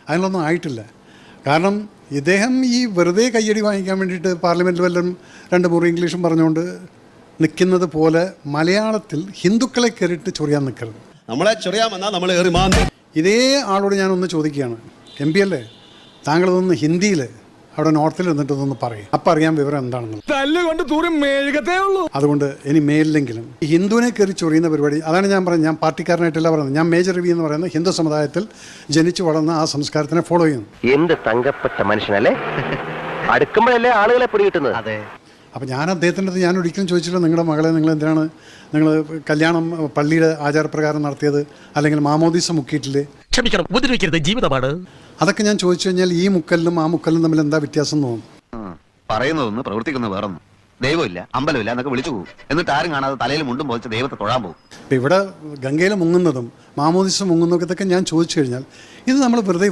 അതിനൊന്നും ആയിട്ടില്ല. കാരണം ഇദ്ദേഹം ഈ വെറുതെ കയ്യടി വാങ്ങിക്കാൻ വേണ്ടിയിട്ട് പാർലമെൻറ്റിൽ വല്ലതും 2 ഇംഗ്ലീഷും പറഞ്ഞുകൊണ്ട് നിൽക്കുന്നത് പോലെ മലയാളത്തിൽ ഹിന്ദുക്കളെ കയറിയിട്ട് ചൊറിയാൻ നിൽക്കരുത്. നമ്മളെ ചൊറിയാമെന്നാൽ നമ്മൾ ഏറി മാന്തി. ഇതേ ആളോട് ഞാനൊന്ന് ചോദിക്കുകയാണ്, എം പി അല്ലേ, താങ്കളതൊന്ന് ഹിന്ദിയിൽ അവിടെ നോർത്തിൽ നിന്നിട്ടൊന്ന് പറയും, അപ്പം അറിയാൻ വിവരം എന്താണെന്നുള്ളത്. അതുകൊണ്ട് ഇനി മേലിലെങ്കിലും ഈ ഹിന്ദുവിനെ കയറി ചൊറിയുന്ന പരിപാടി, അതാണ് ഞാൻ പറഞ്ഞത്. ഞാൻ പാർട്ടിക്കാരനായിട്ടല്ല പറയുന്നത്. ഞാൻ മേജർ രവി എന്ന് പറയുന്നത് ഹിന്ദു സമുദായത്തിൽ ജനിച്ചു വളർന്ന ആ സംസ്കാരത്തിനെ ഫോളോ ചെയ്യുന്നു. എന്ത് തങ്കപ്പെട്ട മനുഷ്യനല്ലേ, അടുക്കുമ്പോഴല്ലേ ആളുകളെ പിടികിട്ടുന്നത്. അതെ. അപ്പം ഞാൻ അദ്ദേഹത്തിൻ്റെ അടുത്ത് ഞാൻ ഒരിക്കലും ചോദിച്ചില്ല, നിങ്ങളുടെ മകളെ നിങ്ങൾ എന്തിനാണ് നിങ്ങൾ കല്യാണം പള്ളിയുടെ ആചാരപ്രകാരം നടത്തിയത്, അല്ലെങ്കിൽ മാമോദീസ മുക്കിയിട്ടില്ലേ? ക്ഷമിക്കണം, ഉപദ്രവിക്കരുത്, ജീവിതമാണ്. അതൊക്കെ ഞാൻ ചോദിച്ചു കഴിഞ്ഞാൽ ഈ മുക്കലിനും ആ മുക്കലിനും തമ്മിൽ എന്താ വ്യത്യാസം എന്ന് തോന്നും. പറയുന്നതൊന്ന് പ്രവർത്തിക്കുന്ന വേറൊന്നും. ദൈവമില്ല, അമ്പലമില്ല എന്നൊക്കെ വിളിച്ചു പോകും. എന്നിട്ട് ആരും കാണാതെ തലയിൽ മുണ്ടും പോലിച്ച് ദൈവത്തെ തൊഴാൻ പോകും. ഇപ്പം ഇവിടെ ഗംഗയിൽ മുങ്ങുന്നതും മാമോദീസ മുങ്ങുന്നതും ഇതൊക്കെ ഞാൻ ചോദിച്ചു കഴിഞ്ഞാൽ ഇത് നമ്മൾ വെറുതെ